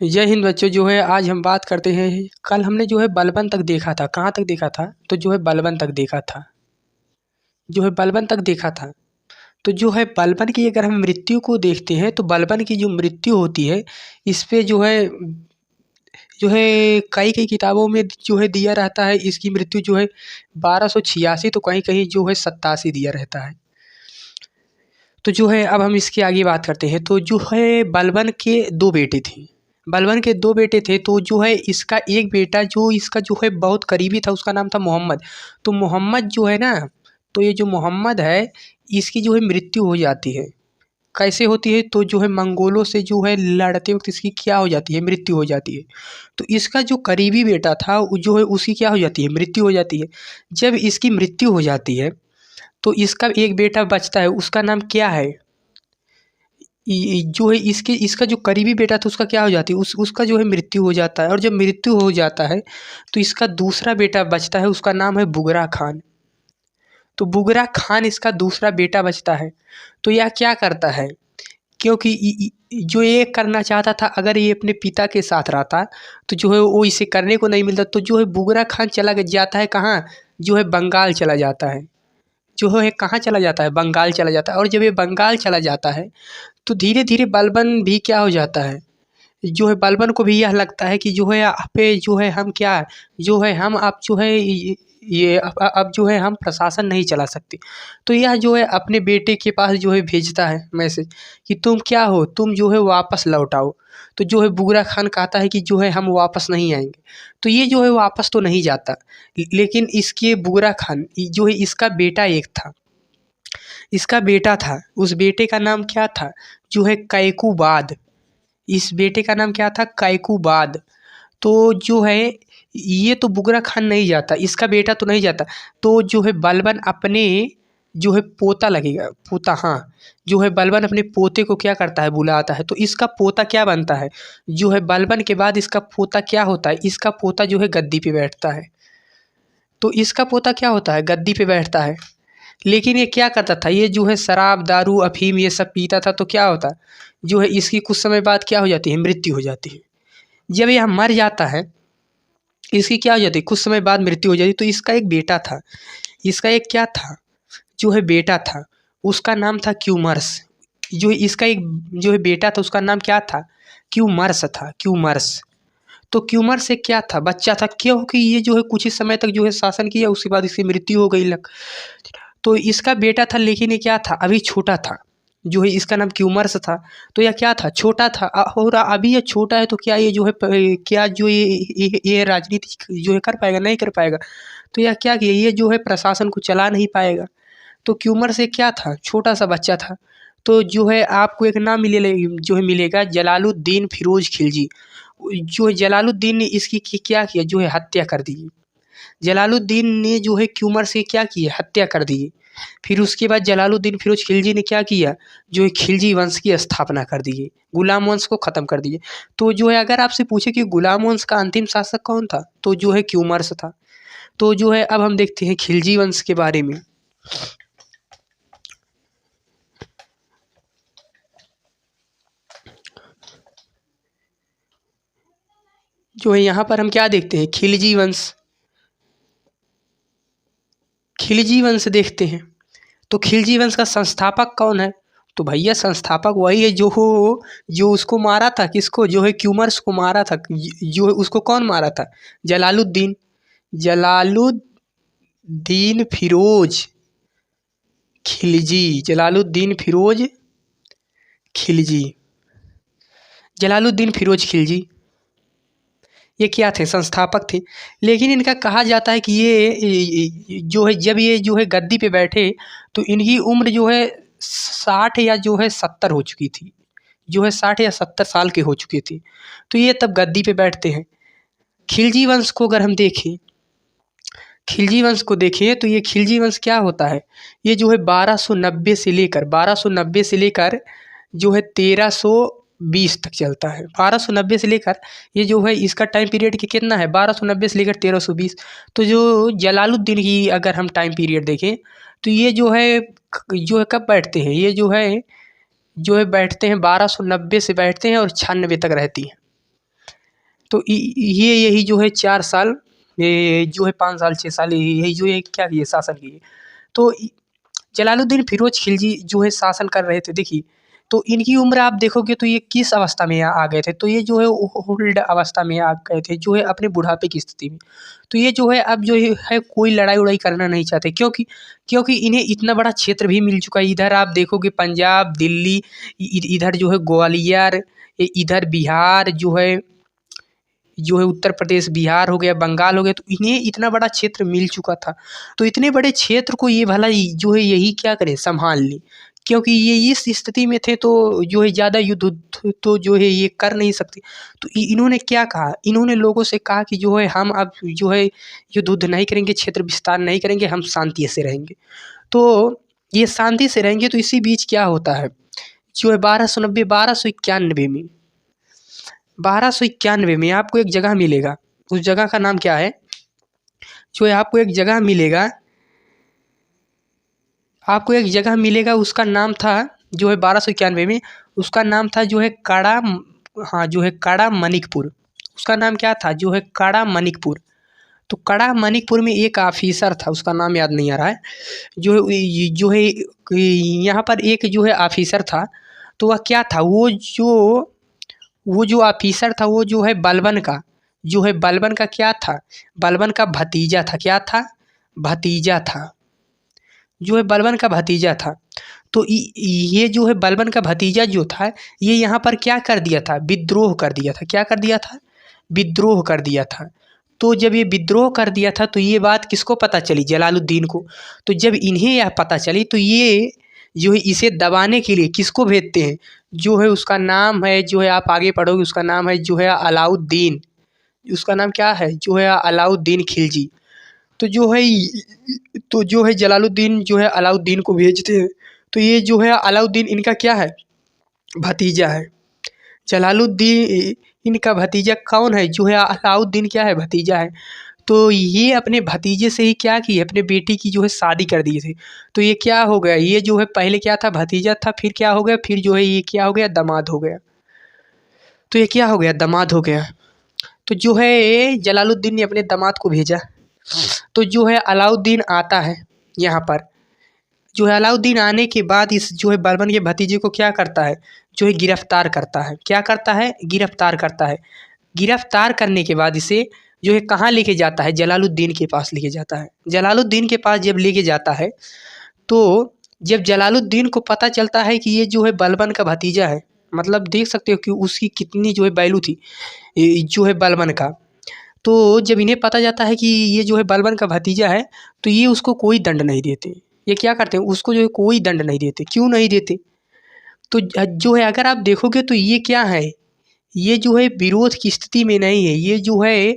जय हिंद बच्चों। जो है आज हम बात करते हैं। कल हमने जो है बलबन तक देखा था। कहाँ तक देखा था? तो जो है बलबन तक देखा था। जो है बलबन तक देखा था। तो जो है बलबन की अगर हम मृत्यु को देखते हैं तो बलबन की जो मृत्यु होती है इस पे जो है कई कई किताबों में जो है दिया रहता है। इसकी मृत्यु जो है 1286 तो कहीं कहीं जो है 87 दिया रहता है। तो जो है अब हम इसके आगे बात करते हैं। तो जो है बलबन के दो बेटे थे। बलबन के दो बेटे थे। तो जो है इसका एक बेटा जो इसका जो है बहुत करीबी था उसका नाम था मोहम्मद। तो मोहम्मद जो है ना, तो ये जो मोहम्मद है इसकी जो है मृत्यु हो जाती है। कैसे होती है? तो जो है मंगोलों से जो है लड़ते वक्त इसकी क्या हो जाती है? मृत्यु हो जाती है। तो इसका जो करीबी बेटा था वो जो है उसकी क्या हो जाती है? मृत्यु हो जाती है। जब इसकी मृत्यु हो जाती है तो इसका एक बेटा बचता है। उसका नाम क्या है? जो है इसके इसका जो करीबी बेटा था उसका क्या हो जाती है? उसका जो है मृत्यु हो जाता है। और जब मृत्यु हो जाता है तो इसका दूसरा बेटा बचता है। उसका नाम है बुगरा खान। तो बुगरा खान इसका दूसरा बेटा बचता है। तो यह क्या करता है? क्योंकि जो ये करना चाहता था अगर ये अपने पिता के साथ रहता तो जो है वो इसे करने को नहीं मिलता। तो जो है बुगरा खान चला जाता है कहाँ? जो है बंगाल चला जाता है। जो है कहाँ चला जाता है? बंगाल चला जाता है। और जब ये बंगाल चला जाता है तो धीरे धीरे बलबन भी क्या हो जाता है? जो है बलबन को भी यह लगता है कि जो है आप पे जो है हम क्या जो है हम आप जो है ये अब जो है हम प्रशासन नहीं चला सकते। तो यह जो है अपने बेटे के पास जो है भेजता है मैसेज कि तुम क्या हो, तुम जो है वापस लौट आओ। तो जो है बुगरा खान कहता है कि जो है हम वापस नहीं आएंगे। तो ये जो है वापस तो नहीं जाता। लेकिन इसके बुगरा खान जो है इसका बेटा एक था। इसका बेटा था, उस बेटे का नाम क्या था? जो है कैकुबाद। इस बेटे का नाम क्या था? कैकुबाद। तो जो है ये तो बुगरा खान नहीं जाता, इसका बेटा तो नहीं जाता। तो जो है बलबन अपने जो है पोता लगेगा, पोता, हाँ। जो है बलबन अपने पोते को क्या करता है? बुलाता है। तो इसका पोता क्या बनता है? जो है बलबन के बाद इसका पोता क्या होता है? इसका पोता जो है गद्दी पे बैठता है। तो इसका पोता क्या होता है? गद्दी पे बैठता है। लेकिन ये क्या करता था? ये जो है शराब दारू अफीम ये सब पीता था। तो क्या होता? जो है इसकी कुछ समय बाद क्या हो जाती है? मृत्यु हो जाती है। जब यह मर जाता है इसकी क्या हो जाती है? कुछ समय बाद मृत्यु हो जाती है। तो इसका एक बेटा था। इसका एक क्या था? जो है बेटा था। उसका नाम था क्यूमर्स। जो इसका एक जो है बेटा था उसका नाम क्या था? क्यूमर्स था, क्यूमर्स। तो क्यूमर से क्या था? बच्चा था। क्योंकि ये जो है कुछ ही समय तक जो है शासन किया, उसके बाद इसकी मृत्यु हो गई लग। तो इसका बेटा था लेकिन ये क्या था? अभी छोटा था। जो है इसका नाम क्यूमर्स था। तो यह क्या था? छोटा था। और अभी ये छोटा है तो क्या ये जो है क्या जो ये राजनीति जो है कर पाएगा? नहीं कर पाएगा। तो यह क्या किया? ये जो है प्रशासन को चला नहीं पाएगा। तो क्यूमर से क्या था? छोटा सा बच्चा था। तो जो है आपको एक नाम जो है मिलेगा, जलालुद्दीन फिरोज खिलजी। जो है जलालुद्दीन ने इसकी क्या किया? जो है हत्या कर दी। जलालुद्दीन ने जो है क्यूमर से क्या किया? हत्या कर दी। फिर उसके बाद जलालुद्दीन फिरोज खिलजी ने क्या किया? जो है खिलजी वंश की स्थापना कर दी, गुलाम वंश को ख़त्म कर दिए। तो जो है अगर आपसे पूछे कि गुलाम वंश का अंतिम शासक कौन था? तो जो है क्यूमर्स था। तो जो है अब हम देखते हैं खिलजी वंश के बारे में। जो है यहाँ पर हम क्या देखते हैं? खिलजी वंश। खिलजी वंश देखते हैं। तो खिलजी वंश का संस्थापक कौन है? तो भैया संस्थापक वही है जो उसको मारा था। किसको? जो है क्यूमर्स को मारा था। जो है उसको कौन मारा था? जलालुद्दीन। जलालुद्दीन फिरोज खिलजी। जलालुद्दीन फिरोज खिलजी। जलालुद्दीन फिरोज खिलजी ये क्या थे? संस्थापक थे। लेकिन इनका कहा जाता है कि ये जो है जब ये जो है गद्दी पे बैठे तो इनकी उम्र जो है 60 या जो है 70 हो चुकी थी। जो है 60 या 70 साल के हो चुकी थी। तो ये तब गद्दी पे बैठते हैं। खिलजी वंश को अगर हम देखें, खिलजी वंश को देखें तो ये खिलजी वंश क्या होता है? ये जो है 1290 से लेकर जो है 1320 तक चलता है। 1290 से लेकर ये जो है इसका टाइम पीरियड कितना है? 1290 से लेकर 1320। तो जो जलालुद्दीन की अगर हम टाइम पीरियड देखें तो ये जो है कब बैठते हैं? ये जो है बैठते हैं 1290 से बैठते हैं और 96 तक रहती हैं। तो ये यही जो है 4 साल, ये जो है 5 साल 6 साल यही जो है क्या किए, शासन किए। तो जलालुद्दीन फिरोज खिलजी जो है शासन कर रहे थे। देखिए, तो इनकी उम्र आप देखोगे तो ये किस अवस्था में आ गए थे, तो ये जो है ओल्ड अवस्था में आ गए थे, जो है अपने बुढ़ापे की स्थिति में। तो ये जो है अब जो है कोई लड़ाई उड़ाई करना नहीं चाहते, क्योंकि क्योंकि इन्हें इतना बड़ा क्षेत्र भी मिल चुका है। इधर आप देखोगे पंजाब, दिल्ली, इधर जो है ग्वालियर, इधर बिहार जो है उत्तर प्रदेश, बिहार हो गया, बंगाल हो गया, तो इन्हें इतना बड़ा क्षेत्र मिल चुका था। तो इतने बड़े क्षेत्र को ये भला जो है यही क्या करें, संभाल लें, क्योंकि ये इस स्थिति में थे तो जो है ज़्यादा युद्ध तो जो है ये कर नहीं सकते। तो इन्होंने क्या कहा, इन्होंने लोगों से कहा कि जो है हम अब जो है युद्ध नहीं करेंगे, क्षेत्र विस्तार नहीं करेंगे, हम शांति से रहेंगे। तो ये शांति से रहेंगे। तो इसी बीच क्या होता है, जो है 1291 में आपको एक जगह मिलेगा। उस जगह का नाम क्या है, जो है आपको एक जगह मिलेगा, उसका नाम था जो है 1291 में, उसका नाम था जो है काड़ा, हाँ जो है काड़ा मनिकपुर। उसका नाम क्या था, जो है काड़ा मनिकपुर। तो काड़ा मनिकपुर में एक ऑफिसर था, उसका नाम याद नहीं आ रहा है, जो है यहाँ पर एक जो है ऑफिसर था। तो वह क्या था, वो जो ऑफिसर था वो जो है बलबन का क्या था, बलबन का भतीजा था। क्या था, भतीजा था, जो है बलबन का भतीजा था। तो ये जो है बलबन का भतीजा जो था, ये यहाँ पर क्या कर दिया था, विद्रोह कर दिया था। क्या कर दिया था, विद्रोह कर दिया था। तो जब ये विद्रोह कर दिया था तो ये बात किसको पता चली, जलालुद्दीन को। तो जब इन्हें यह पता चली तो ये जो है इसे दबाने के लिए किसको भेजते हैं, जो है उसका नाम है, जो है आप आगे पढ़ोगे उसका नाम है जो है अलाउद्दीन। उसका नाम क्या है, जो है अलाउद्दीन खिलजी। तो जो है जलालुद्दीन जो है अलाउद्दीन को भेजते हैं। तो ये जो है अलाउद्दीन इनका क्या है, भतीजा है। जलालुद्दीन इनका भतीजा कौन है, जो है अलाउद्दीन क्या है, भतीजा है। तो ये अपने भतीजे से ही क्या की, अपने बेटी की जो है शादी कर दिए थे। तो ये क्या हो गया, ये जो है पहले क्या था, भतीजा था, फिर क्या हो गया, फिर जो है ये क्या हो गया, दामाद हो गया। तो ये क्या हो गया, दामाद हो गया। तो जो है जलालुद्दीन ने अपने दामाद को भेजा। तो जो है अलाउद्दीन आता है यहाँ पर। जो है अलाउद्दीन आने के बाद इस जो है बलबन के भतीजे को क्या करता है, जो है गिरफ्तार करता है। क्या करता है, गिरफ्तार करता है। गिरफ्तार करने के बाद इसे जो है कहाँ लेके जाता है, जलालुद्दीन के पास लेके जाता है। जलालुद्दीन के पास जब लेके जाता है तो जब जलालुद्दीन को पता चलता है कि ये जो है बलबन का भतीजा है, मतलब देख सकते हो कि उसकी कितनी जो है वैल्यू थी जो है बलबन का। तो जब इन्हें पता जाता है कि ये जो है बलबन का भतीजा है, तो ये उसको कोई दंड नहीं देते। ये क्या करते हैं, उसको जो है कोई दंड नहीं देते। क्यों नहीं देते, तो जो है अगर आप देखोगे तो ये क्या है, ये जो है विरोध की स्थिति में नहीं है। ये जो है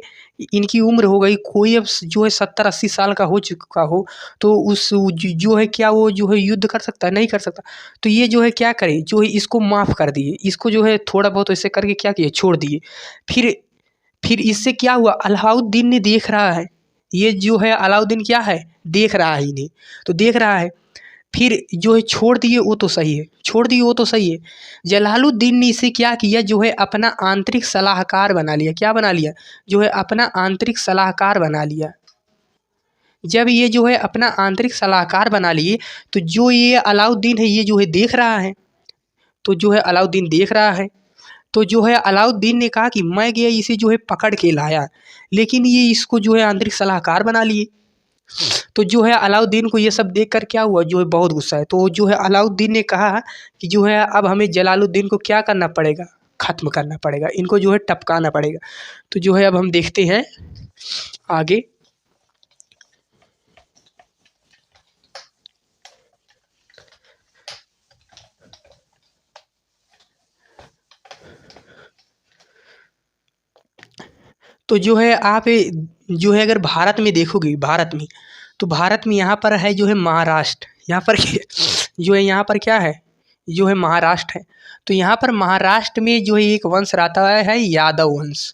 इनकी उम्र हो गई, कोई अब जो है 70-80 साल का हो चुका हो, तो उस जो है क्या वो जो है युद्ध कर सकता है, नहीं कर सकता। तो ये जो है क्या करे, जो है इसको माफ़ कर दिए, इसको जो है थोड़ा बहुत ऐसे करके क्या किए, छोड़ दिए। फिर फिर इससे क्या हुआ, अलाउद्दीन ने देख रहा है, ये जो है अलाउद्दीन क्या है, देख रहा है इन्हें। तो देख रहा है, फिर जो है छोड़ दिए वो तो सही है, छोड़ दिए वो तो सही है। जलालुद्दीन ने इसे क्या किया, जो है अपना आंतरिक सलाहकार बना लिया। क्या बना लिया, जो है अपना आंतरिक सलाहकार बना लिया। जब ये जो है अपना आंतरिक सलाहकार बना लिए, तो जो ये अलाउद्दीन है ये जो है देख रहा है। तो जो है अलाउद्दीन देख रहा है, तो जो है अलाउद्दीन ने कहा कि मैं गया इसे जो है पकड़ के लाया, लेकिन ये इसको जो है आंतरिक सलाहकार बना लिए। तो जो है अलाउद्दीन को ये सब देख कर क्या हुआ, जो है बहुत गुस्सा है। तो जो है अलाउद्दीन ने कहा कि जो है अब हमें जलालुद्दीन को क्या करना पड़ेगा, ख़त्म करना पड़ेगा, इनको जो है टपकाना पड़ेगा। तो जो है अब हम देखते हैं आगे। तो जो है आप जो है अगर भारत में देखोगे, भारत में, तो भारत में यहाँ पर है जो है महाराष्ट्र, यहाँ पर जो है यहाँ पर क्या है, जो है महाराष्ट्र है। तो यहाँ पर महाराष्ट्र में जो है एक वंश रहता है यादव वंश।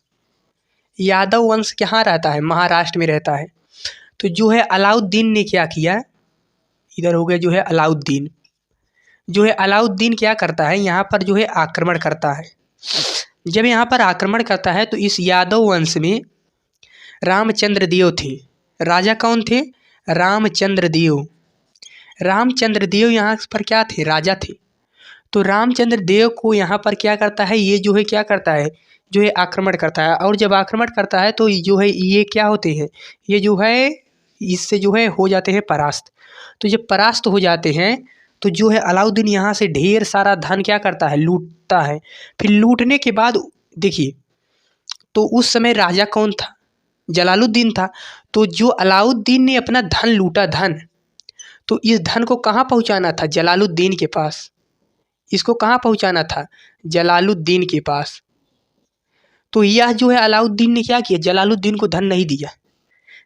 यादव वंश कहाँ रहता है, महाराष्ट्र में रहता है। तो जो है अलाउद्दीन ने क्या किया, इधर हो गया जो है अलाउद्दीन। जो है अलाउद्दीन क्या करता है, यहाँ पर जो है आक्रमण करता है। जब यहाँ पर आक्रमण करता है तो इस यादव वंश में रामचंद्र देव थे। राजा कौन थे? रामचंद्र देव। रामचंद्र देव यहाँ पर क्या थे? राजा थे। तो रामचंद्र देव को यहाँ पर क्या करता है, ये जो है क्या करता है, जो है आक्रमण करता है। और जब आक्रमण करता है तो जो है ये क्या होते हैं, ये जो है इससे जो है हो जाते हैं परास्त। तो जब परास्त हो जाते हैं तो जो है अलाउद्दीन यहाँ से ढेर सारा धन क्या करता है, लूटता है। फिर लूटने के बाद देखिए, तो उस समय राजा कौन था? जलालुद्दीन था। तो जो अलाउद्दीन ने अपना धन लूटा, धन, तो इस धन को कहाँ पहुँचाना था? जलालुद्दीन के पास। इसको कहाँ पहुँचाना था? जलालुद्दीन के पास। तो यह जो है अलाउद्दीन ने क्या किया, जलालुद्दीन को धन नहीं दिया।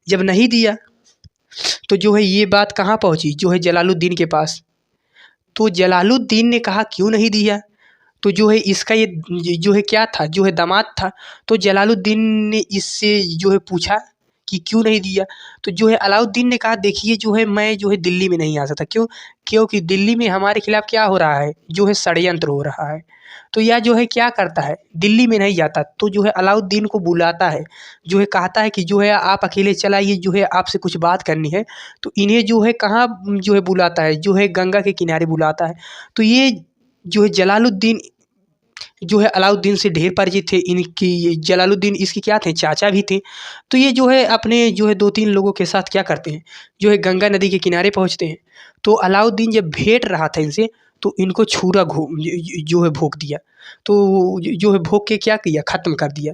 जब नहीं दिया तो जो है ये बात कहाँ पहुँची, जो है जलालुद्दीन के पास। तो जलालुद्दीन ने कहा क्यों नहीं दिया? तो जो है इसका ये जो है क्या था, जो है दामाद था। तो जलालुद्दीन ने इससे जो है पूछा कि क्यों नहीं दिया? तो जो है अलाउद्दीन ने कहा देखिए जो है मैं जो है दिल्ली में नहीं आ सकता। क्यों? क्योंकि दिल्ली में हमारे खिलाफ क्या हो रहा है, जो है षड्यंत्र हो रहा है। तो यह जो है क्या करता है, दिल्ली में नहीं जाता। तो जो है अलाउद्दीन को बुलाता है, जो है कहता है कि जो है आप अकेले चलाइए, जो है आपसे कुछ बात करनी है। तो इन्हें जो है कहाँ जो है बुलाता है, जो है गंगा के किनारे बुलाता है। तो ये जो है जलालुद्दीन जो है अलाउद्दीन से ढेर परिचित थे। इनकी जलालुद्दीन इसके क्या थे, चाचा भी थे। तो ये जो है अपने जो है 2-3 लोगों के साथ क्या करते हैं, जो है गंगा नदी के किनारे पहुँचते हैं। तो अलाउद्दीन जब भेंट रहा था इनसे, तो इनको छुरा जो है भोंक दिया। तो जो है भोंक के क्या किया, ख़त्म कर दिया।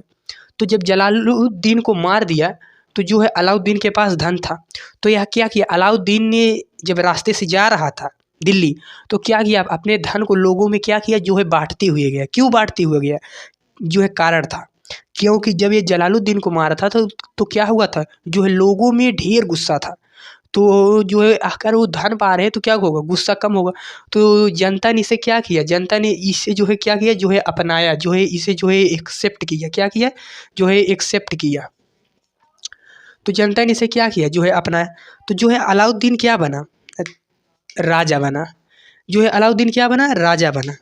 तो जब जलालुद्दीन को मार दिया तो जो है अलाउद्दीन के पास धन था। तो यह क्या किया, अलाउद्दीन ने जब रास्ते से जा रहा था दिल्ली, तो क्या किया, अपने धन को लोगों में क्या किया, जो है बाँटते हुए गया। क्यों बाँटते हुए गया? जो है कारण था, क्योंकि जब ये जलालुद्दीन को मारा था तो क्या हुआ था, जो है लोगों में ढेर गुस्सा था। तो जो है अगर वो धन पा रहे हैं तो क्या होगा, गुस्सा कम होगा। तो जनता ने इसे क्या किया, जनता ने इसे जो है क्या किया, जो है अपनाया, जो है इसे जो है एक्सेप्ट किया। क्या किया, जो है एक्सेप्ट किया। तो जनता ने इसे क्या किया, जो है अपनाया। तो जो है अलाउद्दीन क्या बना, राजा बना। जो है अलाउद्दीन क्या बना, राजा बना।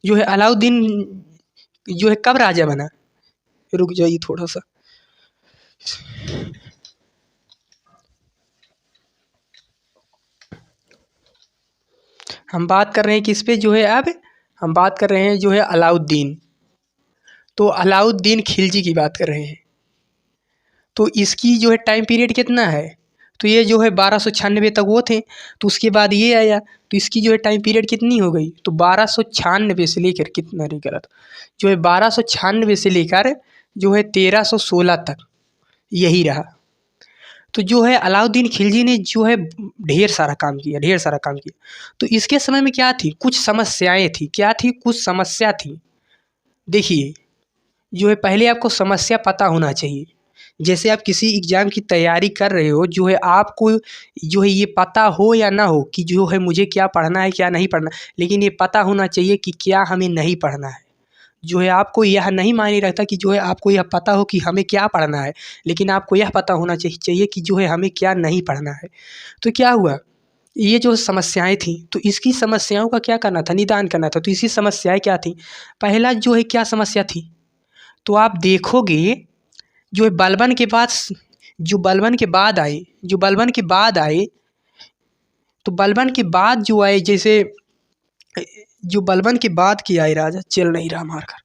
जो है अलाउद्दीन जो है कब राजा बना, रुक जाइए थोड़ा सा। हम बात कर रहे हैं किस पे, जो है अब हम बात कर रहे हैं जो है अलाउद्दीन। तो अलाउद्दीन खिलजी की बात कर रहे हैं। तो इसकी जो है टाइम पीरियड कितना है, तो ये जो है 1296 तक वो थे। तो उसके बाद ये आया, तो इसकी जो है टाइम पीरियड कितनी हो गई, तो 1296 से लेकर कितना, नहीं गलत, जो है 1296 से लेकर जो है 1316 तक यही रहा। तो जो है अलाउद्दीन खिलजी ने जो है ढेर सारा काम किया, ढेर सारा काम किया। तो इसके समय में क्या थी, कुछ समस्याएं थी। क्या थी, कुछ समस्या थी। देखिए, जो है पहले आपको समस्या पता होना चाहिए। जैसे आप किसी एग्ज़ाम की तैयारी कर रहे हो, जो है आपको जो है ये पता हो या ना हो कि जो है मुझे क्या पढ़ना है, क्या नहीं पढ़ना, लेकिन ये पता होना चाहिए कि क्या हमें नहीं पढ़ना है। जो है आपको यह नहीं मायने रखता कि जो है आपको यह पता हो कि हमें क्या पढ़ना है, लेकिन आपको यह पता होना चाहिए कि जो है हमें क्या नहीं पढ़ना है। तो क्या हुआ, ये जो समस्याएं थी, तो इसकी समस्याओं का क्या करना था, निदान करना था। तो इसकी समस्याएं क्या थी, पहला जो है क्या समस्या थी, तो आप देखोगे जो है बलबन के बाद, जो बलबन के बाद आए, जो बलबन के बाद आए, तो बलबन के बाद जो आए, जैसे जो बलबन के बाद की आए राजा, चल नहीं रहा मार कर।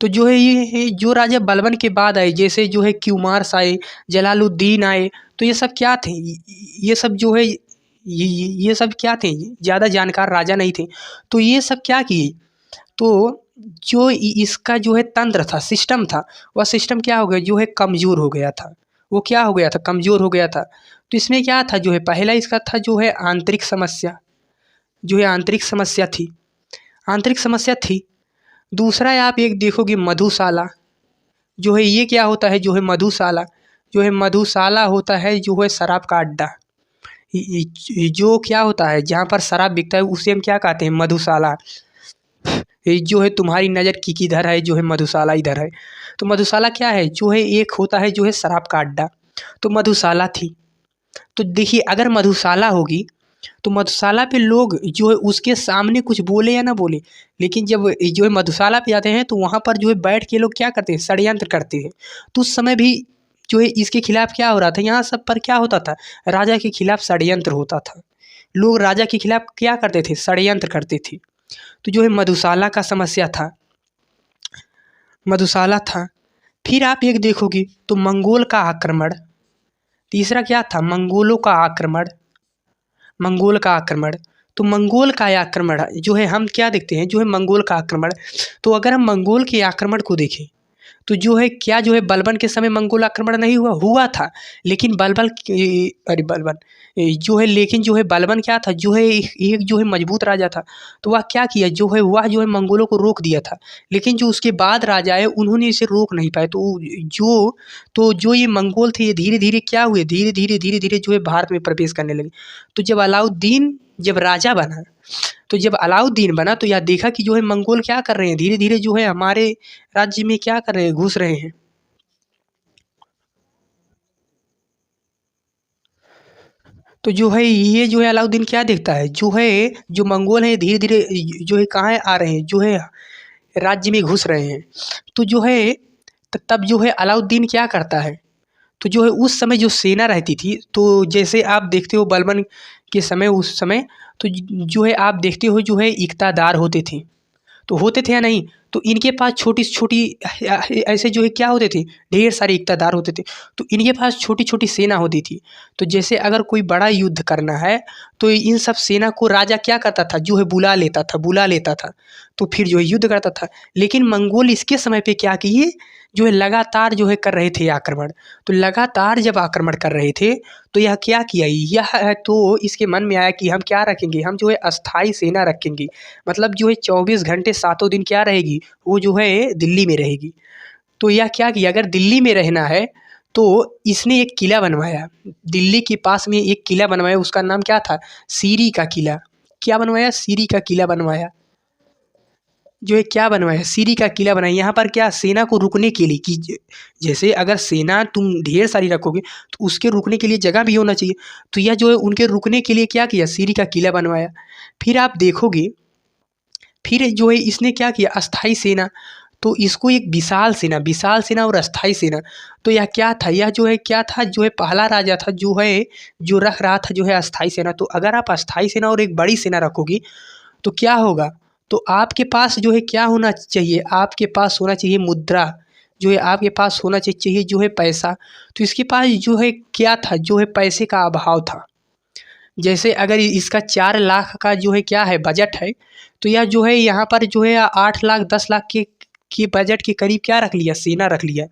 तो जो है ये जो राजा बलबन के बाद आए, जैसे जो है क्यूमार्स आए, जलालुद्दीन आए, तो ये सब क्या थे, ये सब जो है ये सब क्या थे, ज़्यादा जानकार राजा नहीं थे। तो ये सब क्या किए, तो जो इसका जो है तंत्र था, सिस्टम था, वह सिस्टम क्या हो गया, जो है कमज़ोर हो गया था। वो क्या हो गया था, कमज़ोर हो गया था। तो इसमें क्या था, जो है पहला इसका था जो है आंतरिक समस्या, जो है आंतरिक समस्या थी, आंतरिक समस्या थी। दूसरा है आप एक देखोगे मधुशाला, जो है ये क्या होता है, जो है मधुशाला, जो है मधुशाला होता है जो है शराब का अड्डा। जो क्या होता है, जहाँ पर शराब बिकता है उसे हम क्या कहते हैं, मधुशाला। ये जो है तुम्हारी नज़र की किधर है, जो है मधुशाला इधर है। तो मधुशाला क्या है, जो है एक होता है जो है शराब का अड्डा। तो मधुशाला थी। तो देखिए अगर मधुशाला होगी तो मधुशाला पे लोग जो है उसके सामने कुछ बोले या ना बोले, लेकिन जब जो है मधुशाला पे आते हैं तो वहाँ पर जो है बैठ के लोग क्या करते हैं, षड्यंत्र करते हैं। तो उस समय भी जो है इसके खिलाफ क्या हो रहा था, यहाँ सब पर क्या होता था, राजा के खिलाफ षड्यंत्र होता था। लोग राजा के खिलाफ क्या करते थे, षड्यंत्र करते थे। तो जो है मधुशाला का समस्या था, मधुशाला था। फिर आप एक देखोगे तो मंगोल का आक्रमण, तीसरा क्या था, मंगोलों का आक्रमण, मंगोल का आक्रमण। तो मंगोल का आक्रमण जो है हम क्या देखते हैं, जो है मंगोल का आक्रमण। तो अगर हम मंगोल के आक्रमण को देखें तो जो है क्या, जो है बलबन के समय मंगोल आक्रमण नहीं हुआ, हुआ था, लेकिन बलबन जो है, लेकिन जो है बलबन क्या था, जो है एक जो है मजबूत राजा था। तो वह क्या किया, जो है वह जो है मंगोलों को रोक दिया था। लेकिन जो उसके बाद राजा है उन्होंने इसे रोक नहीं पाए। तो जो ये मंगोल थे ये धीरे धीरे क्या हुए, धीरे धीरे जो है भारत में प्रवेश करने लगे। तो जब अलाउद्दीन जब राजा बना, तो जब अलाउद्दीन बना तो यह देखा कि जो है मंगोल क्या कर रहे हैं, धीरे धीरे जो है हमारे राज्य में क्या कर रहे हैं, घुस रहे हैं। तो जो है ये जो है अलाउद्दीन क्या देखता है, जो है जो मंगोल हैं धीरे धीरे जो है कहाँ आ रहे हैं, जो है राज्य में घुस रहे हैं। तो जो है तब जो है अलाउद्दीन क्या करता है, तो जो है उस समय जो सेना रहती थी, तो जैसे आप देखते हो बलबन के समय, उस समय तो जो है आप देखते हो जो है इक़्तादार होते थे, तो होते थे या नहीं, तो इनके पास छोटी छोटी ऐसे जो है क्या होते थे, ढेर सारे इक़्तादार होते थे। तो इनके पास छोटी छोटी सेना होती थी। तो जैसे अगर कोई बड़ा युद्ध करना है तो इन सब सेना को राजा क्या करता था, जो है बुला लेता था। तो फिर जो है युद्ध करता था। लेकिन मंगोल इसके समय पे क्या किए, जो है लगातार जो है कर रहे थे आक्रमण। तो लगातार जब आक्रमण कर रहे थे तो यह क्या किया, यह तो इसके मन में आया कि हम क्या रखेंगे, हम जो है अस्थाई सेना रखेंगे। मतलब जो है 24 घंटे सातों दिन क्या रहेगी, वो जो है दिल्ली में रहेगी। तो यह क्या किया, अगर दिल्ली में रहना है तो इसने एक किला बनवाया, दिल्ली के पास में एक किला बनवाया, उसका नाम क्या था, सीरी का किला। क्या बनवाया, सीरी का किला बनवाया। जो है क्या बनवाया, सीरी का किला बनाया। यहाँ पर क्या, सेना को रुकने के लिए कि जैसे अगर सेना तुम ढेर सारी रखोगे तो उसके रुकने के लिए जगह भी होना चाहिए। तो यह जो है उनके रुकने के लिए क्या किया, सीरी का किला बनवाया। फिर आप देखोगे, फिर जो है इसने क्या किया, अस्थाई सेना। तो इसको एक विशाल सेना और अस्थाई सेना। तो यह क्या था, यह जो है क्या था, जो है पहला राजा था जो है जो रख रहा था जो है अस्थाई सेना। तो अगर आप अस्थाई सेना और एक बड़ी सेना रखोगी तो क्या होगा, तो आपके पास जो है क्या होना चाहिए, आपके पास होना चाहिए मुद्रा, जो है आपके पास होना चाहिए जो है पैसा। तो इसके पास जो है क्या था, जो है पैसे का अभाव था। जैसे अगर इसका 4 लाख का जो है क्या है बजट है, तो यह जो है यहाँ पर जो है 8 लाख 10 लाख के बजट के करीब क्या रख लिया, सेना रख लिया।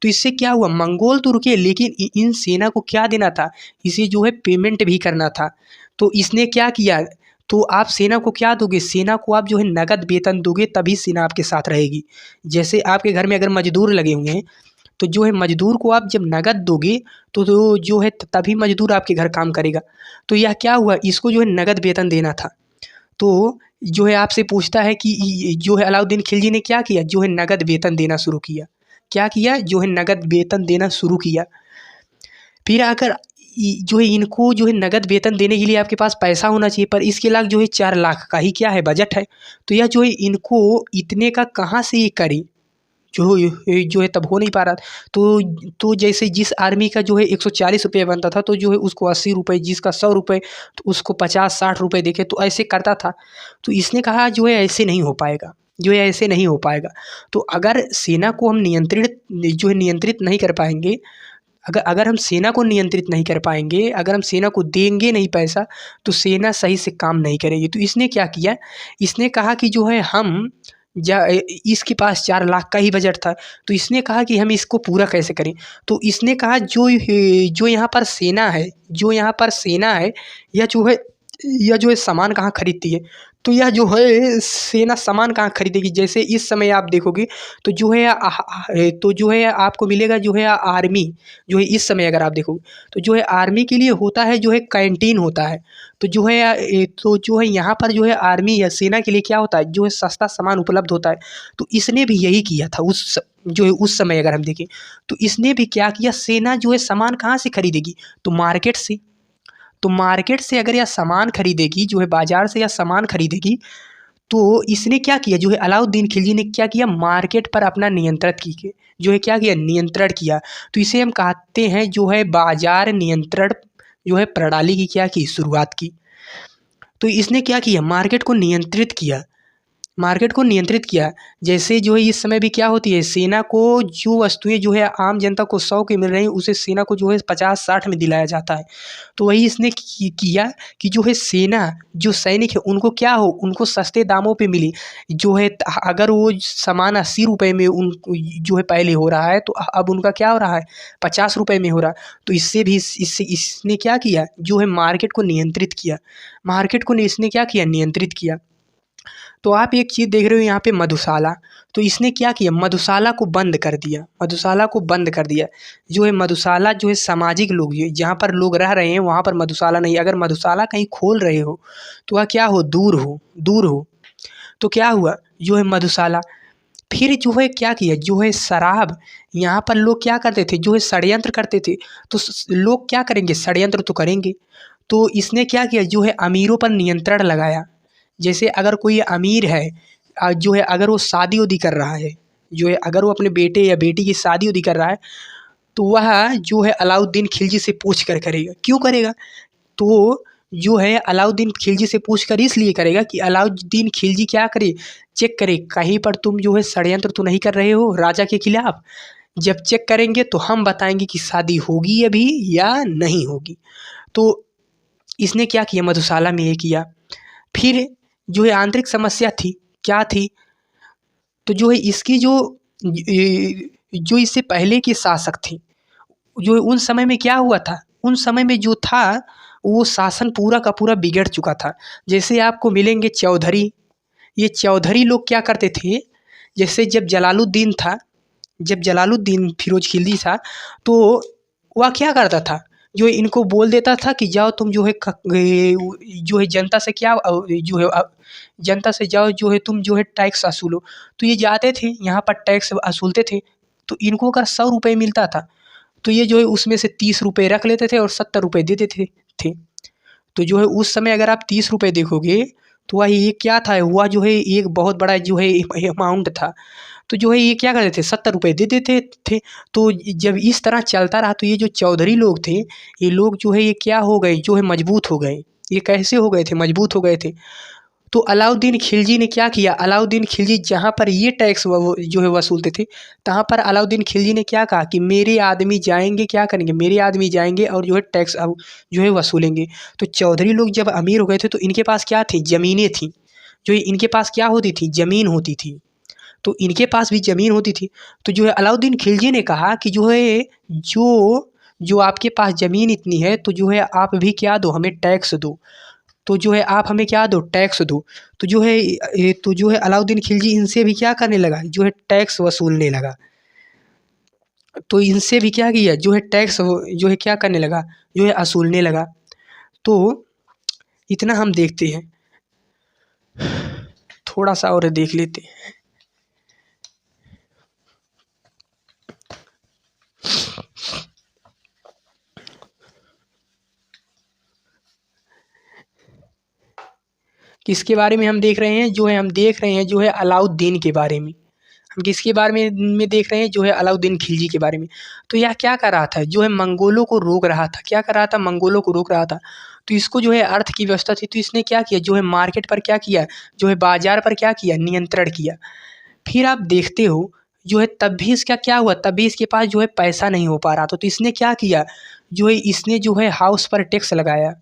तो इससे क्या हुआ, मंगोल तो रुके, लेकिन इन सेना को क्या देना था, इसे जो है पेमेंट भी करना था। तो इसने क्या किया, तो आप सेना को क्या दोगे, सेना को आप जो है नगद वेतन दोगे, तभी सेना आपके साथ रहेगी। जैसे आपके घर में अगर मजदूर लगे हुए हैं तो जो है मजदूर को आप जब नगद दोगे तो जो है तभी मजदूर आपके घर काम करेगा। तो यह क्या हुआ, इसको जो है नगद वेतन देना था। तो जो है आपसे पूछता है कि जो है अलाउद्दीन खिलजी ने क्या किया, जो है नगद वेतन देना शुरू किया। क्या किया, जो है नगद वेतन देना शुरू किया। फिर अगर जो है इनको जो है नगद वेतन देने के लिए आपके पास पैसा होना चाहिए, पर इसके लाख जो है 4 लाख का ही क्या है बजट है। तो यह जो है इनको इतने का कहाँ से ये करे, जो है तब हो नहीं पा रहा। तो जैसे जिस आर्मी का जो है 140 रुपये बनता था, तो जो है उसको 80 रुपये, जिसका 100 रुपये तो उसको 50-60 रुपये देके तो ऐसे करता था। तो इसने कहा जो है ऐसे नहीं हो पाएगा, जो है ऐसे नहीं हो पाएगा। तो अगर सेना को हम नियंत्रित नहीं कर पाएंगे, अगर हम सेना को नियंत्रित नहीं कर पाएंगे, अगर हम सेना को देंगे नहीं पैसा, तो सेना सही से काम नहीं करेगी। तो इसने क्या किया, इसने कहा कि जो है हम इसके पास 4 लाख का ही बजट था। तो इसने कहा कि हम इसको पूरा कैसे करें। तो इसने कहा जो यहाँ पर सेना है, यह जो है सामान कहाँ खरीदती है। तो यह जो है सेना सामान कहाँ खरीदेगी, जैसे इस समय आप देखोगे तो जो है आपको मिलेगा जो है आर्मी, जो है इस समय अगर आप देखोगे तो जो है आर्मी के लिए होता है जो है कैंटीन होता है। तो जो है यहाँ पर जो है आर्मी या सेना के लिए क्या होता है, जो है सस्ता सामान उपलब्ध होता है। तो इसने भी यही किया था जो है उस समय अगर हम देखें तो इसने भी क्या किया, सेना जो है सामान कहाँ से खरीदेगी, तो मार्केट से। तो मार्केट से अगर यह सामान खरीदेगी, जो है बाज़ार से यह सामान खरीदेगी, तो इसने क्या किया, जो है अलाउद्दीन खिलजी ने क्या किया, मार्केट पर अपना नियंत्रण की जो है क्या किया, नियंत्रण किया। तो इसे हम कहते हैं जो है बाजार नियंत्रण जो है प्रणाली की क्या की शुरुआत की। तो इसने क्या किया, मार्केट को नियंत्रित किया, मार्केट को नियंत्रित किया। जैसे जो है इस समय भी क्या होती है, सेना को जो वस्तुएं जो है आम जनता को 100 की मिल रही हैं, उसे सेना को जो है 50-60 में दिलाया जाता है। तो वही इसने किया कि जो है सेना, जो सैनिक है उनको क्या हो, उनको सस्ते दामों पे मिली। जो है अगर वो सामान 80 रुपये में उन जो है पहले हो रहा है, तो अब उनका क्या हो रहा है, 50 रुपये में हो रहा है। तो इससे भी इससे इसने क्या किया, जो है मार्केट को नियंत्रित किया, मार्केट को इसने क्या किया, नियंत्रित किया। तो आप एक चीज़ देख रहे हो यहाँ पे मधुशाला, तो इसने क्या किया, मधुशाला को बंद कर दिया, मधुशाला को बंद कर दिया। जो है मधुशाला जो है सामाजिक लोग, ये जहाँ पर लोग रह रहे हैं वहाँ पर मधुशाला नहीं। अगर मधुशाला कहीं खोल रहे हो तो वह क्या हो, दूर हो, दूर हो। तो क्या हुआ, जो है मधुशाला, फिर जो है क्या किया, जो है शराब, यहाँ पर लोग क्या करते थे, जो है षड्यंत्र करते थे। तो लोग क्या करेंगे, षड्यंत्र तो करेंगे। तो इसने क्या किया, जो है अमीरों पर नियंत्रण लगाया। जैसे अगर कोई अमीर है, जो है अगर वो शादी उदी कर रहा है, जो है अगर वो अपने बेटे या बेटी की शादी उदी कर रहा है, तो वह जो है अलाउद्दीन खिलजी से पूछ कर करेगा। क्यों करेगा, तो जो है अलाउद्दीन खिलजी से पूछ कर इसलिए करेगा कि अलाउद्दीन खिलजी क्या करे, चेक करे कहीं पर तुम जो है षड्यंत्र तो नहीं कर रहे हो राजा के खिलाफ। जब चेक करेंगे तो हम बताएंगे कि शादी होगी अभी या नहीं होगी। तो इसने क्या किया, मधुशाला में ये किया। फिर जो है आंतरिक समस्या थी, क्या थी, तो जो है इसकी जो इससे पहले के शासक थे, जो है उन समय में क्या हुआ था, उन समय में जो था वो शासन पूरा का पूरा बिगड़ चुका था। जैसे आपको मिलेंगे चौधरी, ये चौधरी लोग क्या करते थे, जैसे जब जलालुद्दीन था, जब जलालुद्दीन फिरोज खिलजी था, तो वह क्या करता था, जो है इनको बोल देता था कि जाओ तुम जो है जो है जनता से क्या जो है जनता से जाओ, जो है तुम जो है टैक्स वसूलो। तो ये जाते थे यहाँ पर टैक्स वसूलते थे। तो इनको अगर 100 रुपये मिलता था, तो ये जो है उसमें से 30 रुपये रख लेते थे और 70 रुपये दे देते थे। तो जो है उस समय अगर आप 30 रुपये देखोगे, तो वह ये क्या था, वह जो है एक बहुत बड़ा जो है अमाउंट था। तो जो है ये क्या करते थे, 70 रुपये दे देते थे। तो जब इस तरह चलता रहा, तो ये जो चौधरी लोग थे, ये लोग जो है ये क्या हो गए, जो है मजबूत हो गए। ये कैसे हो गए थे, मजबूत हो गए थे। तो अलाउद्दीन खिलजी ने क्या किया, अलाउद्दीन खिलजी जहाँ पर ये टैक्स वो जो है वसूलते थे, तहाँ पर अलाउद्दीन खिलजी ने क्या कहा कि मेरे आदमी जाएंगे, क्या करेंगे, मेरे आदमी जाएंगे और जो है टैक्स अब जो है वसूलेंगे। तो चौधरी लोग जब अमीर हो गए थे, तो इनके पास क्या थी, ज़मीनें थी। जो इनके पास क्या होती थी, ज़मीन होती थी। तो इनके पास भी ज़मीन होती थी। तो जो है अलाउद्दीन खिलजी ने कहा कि जो है जो आपके पास ज़मीन इतनी है, तो जो है आप भी क्या दो, हमें टैक्स दो। तो जो है आप हमें क्या दो, टैक्स दो। तो जो है अलाउद्दीन खिलजी इनसे भी क्या करने लगा, जो है टैक्स वसूलने लगा। तो इनसे भी क्या किया, जो है टैक्स जो है क्या करने लगा, जो है वसूलने लगा। तो इतना हम देखते हैं, थोड़ा सा और देख लेते हैं। किसके बारे में हम देख रहे हैं, जो है हम देख रहे हैं जो है अलाउद्दीन के बारे में। हम किसके बारे में देख रहे हैं, जो है अलाउद्दीन खिलजी के बारे में। तो यह क्या कर रहा था, जो है मंगोलों को रोक रहा था। क्या कर रहा था, मंगोलों को रोक रहा था। तो इसको जो है अर्थ की व्यवस्था थी, तो इसने क्या किया, जो है मार्केट पर क्या किया, जो है बाजार पर क्या किया, नियंत्रण किया। फिर आप देखते हो, जो है तब भी इसका क्या हुआ, तब भी इसके पास जो है पैसा नहीं हो पा रहा था। तो इसने क्या किया, जो है इसने जो है हाउस पर टैक्स लगाया।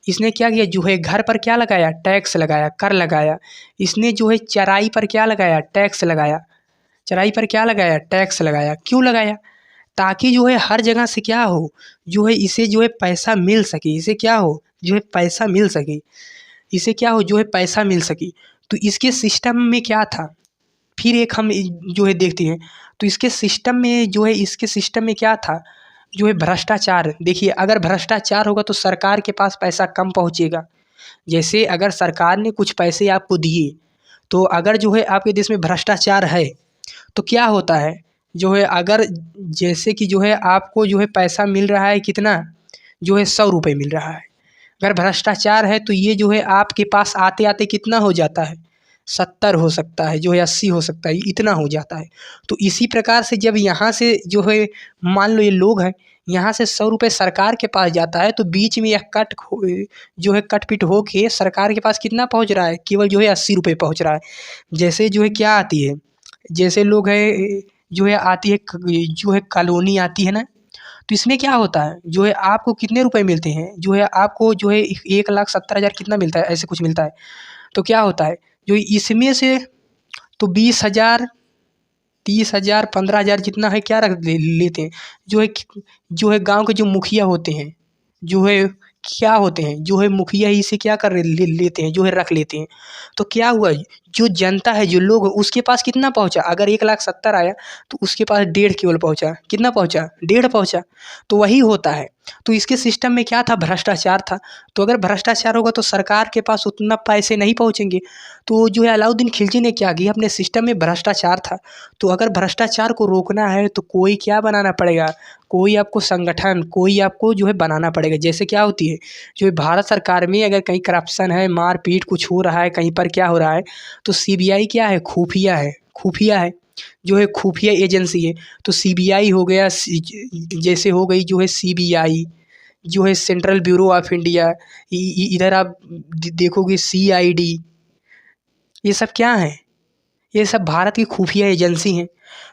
इसने क्या किया, जो है घर पर क्या लगाया, टैक्स लगाया, कर लगाया। इसने जो है चराई पर क्या लगाया, टैक्स लगाया। चराई पर क्या लगाया, टैक्स लगाया। क्यों लगाया, ताकि जो है हर जगह से क्या हो, जो है इसे जो है पैसा मिल सके, इसे क्या हो, जो है पैसा मिल सके, इसे क्या हो, जो है पैसा मिल सके। तो इसके सिस्टम में क्या था, फिर एक हम जो है देखते हैं। तो इसके सिस्टम में जो है, इसके सिस्टम में क्या था, जो है भ्रष्टाचार। देखिए अगर भ्रष्टाचार होगा तो सरकार के पास पैसा कम पहुंचेगा। जैसे अगर सरकार ने कुछ पैसे आपको दिए, तो अगर जो है आपके देश में भ्रष्टाचार है, तो क्या होता है, जो है अगर जैसे कि जो है आपको जो है पैसा मिल रहा है कितना, जो है 100 रुपये मिल रहा है। अगर भ्रष्टाचार है तो ये जो है आपके पास आते आते कितना हो जाता है, 70 हो सकता है, जो है 80 हो सकता है, इतना हो जाता है। तो इसी प्रकार से जब यहाँ से जो है मान लो ये लोग हैं, यहाँ से 100 रुपये सरकार के पास जाता है, तो बीच में यह जो है कट पिट हो के सरकार के पास कितना पहुँच रहा है, केवल जो है 80 रुपये पहुँच रहा है। जैसे जो है क्या आती है, जैसे लोग है जो है आती है जो है कॉलोनी आती है ना, तो इसमें क्या होता है, जो है आपको कितने रुपए मिलते हैं, जो है आपको जो है 1,70,000 कितना मिलता है, ऐसे कुछ मिलता है। तो क्या होता है, जो इसमें से तो 20,000, 30,000, 15,000 जितना है क्या रख लेते हैं, जो है गांव के जो मुखिया होते हैं, जो है क्या होते हैं, जो है मुखिया ही इसे क्या कर लेते हैं, जो है रख लेते हैं। तो क्या हुआ, जो जनता है, जो लोग, उसके पास कितना पहुंचा, अगर 1,70,000 आया तो उसके पास 1.5 केवल पहुंचा, कितना पहुंचा, 1.5 पहुंचा। तो वही होता है। तो इसके सिस्टम में क्या था, भ्रष्टाचार था। तो अगर भ्रष्टाचार होगा तो सरकार के पास उतना पैसे नहीं पहुंचेंगे। तो जो है अलाउद्दीन खिलजी ने क्या किया, अपने सिस्टम में भ्रष्टाचार था, तो अगर भ्रष्टाचार को रोकना है तो कोई क्या बनाना पड़ेगा, कोई आपको संगठन, कोई आपको जो है बनाना पड़ेगा। जैसे क्या होती है, जो है भारत सरकार में अगर कहीं करप्शन है, मारपीट कुछ हो रहा है, कहीं पर क्या हो रहा है, तो सीबीआई क्या है, खुफिया है, खुफिया है, जो है खुफिया एजेंसी है। तो सीबीआई हो गया, जैसे हो गई जो है सीबीआई, जो है सेंट्रल ब्यूरो ऑफ इंडिया, इधर आप देखोगे सीआईडी, ये सब क्या है, ये सब भारत की खुफिया एजेंसी हैं।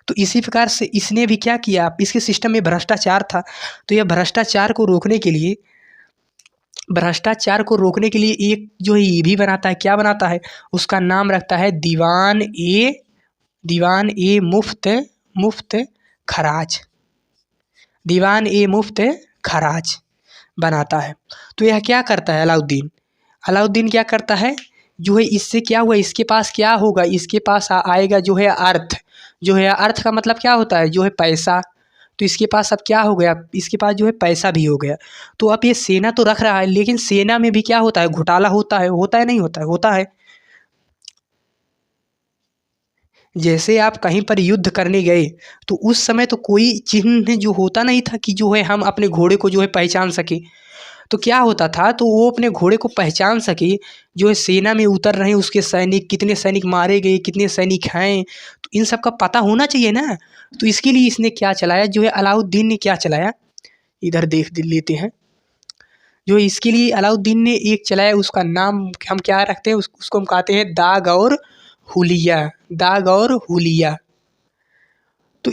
तो इसी प्रकार से इसने भी क्या किया, इसके सिस्टम में भ्रष्टाचार था। तो यह भ्रष्टाचार को रोकने के लिए, एक जो है ये भी बनाता है, क्या बनाता है, उसका नाम रखता है दीवान ए मुफ्त खराज, दीवान ए मुफ्त खराज बनाता है। तो यह क्या करता है, अलाउद्दीन क्या करता है, जो है इससे क्या हुआ, इसके पास क्या होगा, इसके पास आएगा जो है अर्थ, जो है अर्थ का मतलब क्या होता है, जो है पैसा। तो इसके पास अब क्या हो गया, इसके पास जो है पैसा भी हो गया। तो अब ये सेना तो रख रहा है, लेकिन सेना में भी क्या होता है, घोटाला होता है नहीं होता है, होता है। जैसे आप कहीं पर युद्ध करने गए, तो उस समय तो कोई चिन्ह जो होता नहीं था कि जो है हम अपने घोड़े को जो है पहचान सके। तो क्या होता था, तो वो अपने घोड़े को पहचान सके, जो है सेना में उतर रहे हैं उसके सैनिक, कितने सैनिक मारे गए, कितने सैनिक हैं, तो इन सब का पता होना चाहिए ना। तो इसके लिए इसने क्या चलाया, जो है अलाउद्दीन ने क्या चलाया, इधर देख लेते हैं। जो इसके लिए अलाउद्दीन ने एक चलाया, उसका नाम हम क्या रखते हैं, उसको हम कहते हैं दाग और हुलिया। तो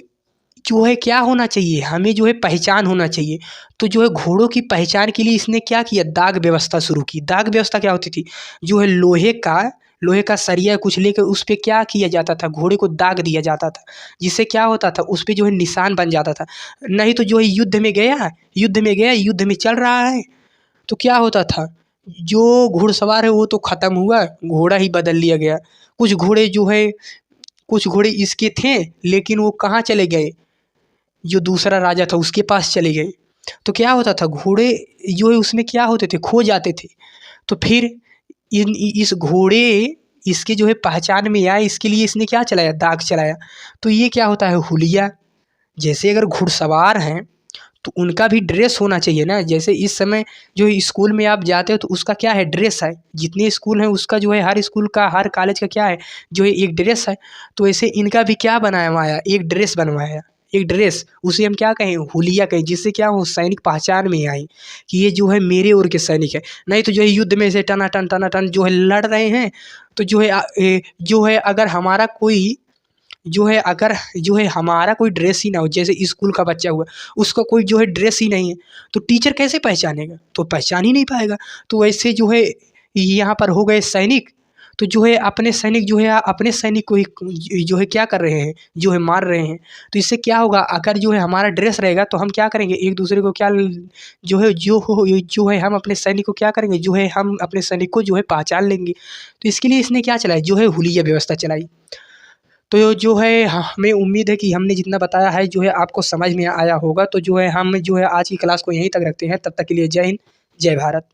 जो है क्या होना चाहिए, हमें जो है पहचान होना चाहिए। तो जो है घोड़ों की पहचान के लिए इसने क्या किया, दाग व्यवस्था शुरू की। दाग व्यवस्था क्या होती थी, जो है लोहे का सरिया कुछ लेकर उस पर क्या किया जाता था, घोड़े को दाग दिया जाता था, जिससे क्या होता था, उस पर जो है निशान बन जाता था। नहीं तो जो है युद्ध में युद्ध में चल रहा है, तो क्या होता था, जो घुड़सवार है वो तो ख़त्म हुआ, घोड़ा ही बदल लिया गया। कुछ घोड़े जो है, कुछ घोड़े इसके थे, लेकिन वो कहाँ चले गए, जो दूसरा राजा था उसके पास चले गए। तो क्या होता था, घोड़े जो है उसमें क्या होते थे, खो जाते थे। तो फिर इस घोड़े इसके जो है पहचान में आए, इसके लिए इसने क्या चलाया, दाग चलाया। तो ये क्या होता है, हुलिया। जैसे अगर घुड़सवार हैं तो उनका भी ड्रेस होना चाहिए ना। जैसे इस समय जो स्कूल में आप जाते हो तो उसका क्या है, ड्रेस है। जितने स्कूल हैं उसका जो है, हर स्कूल का, हर कॉलेज का क्या है, जो है एक ड्रेस है। तो ऐसे इनका भी क्या बनवाया, एक ड्रेस बनवाया, एक ड्रेस, उसे हम क्या कहें, हुलिया कहें, जिससे क्या हो, सैनिक पहचान में आए कि ये जो है मेरे ओर के सैनिक है। नहीं तो जो है युद्ध में से टनाटन जो है लड़ रहे हैं, तो जो है अगर हमारा कोई हमारा कोई ड्रेस ही ना हो, जैसे स्कूल का बच्चा हुआ, उसका कोई जो है ड्रेस ही नहीं है, तो टीचर कैसे पहचानेगा, तो पहचान ही नहीं पाएगा। तो वैसे जो है यहाँ पर हो गए सैनिक, तो जो है अपने सैनिक जो है अपने सैनिक को ही जो है क्या कर रहे हैं, जो है मार रहे हैं। तो इससे क्या होगा, अगर जो है हमारा ड्रेस रहेगा तो हम क्या करेंगे, एक दूसरे को क्या जो है हम अपने सैनिक को क्या करेंगे, जो है हम अपने सैनिक को जो है पहचान लेंगे। तो इसके लिए इसने क्या चलाई, जो है हुलिया व्यवस्था चलाई। तो जो है हमें उम्मीद है कि हमने जितना बताया है जो है आपको समझ में आया होगा। तो जो है हम जो है आज की क्लास को यहीं तक रखते हैं। तब तक के लिए जय हिंद, जय भारत।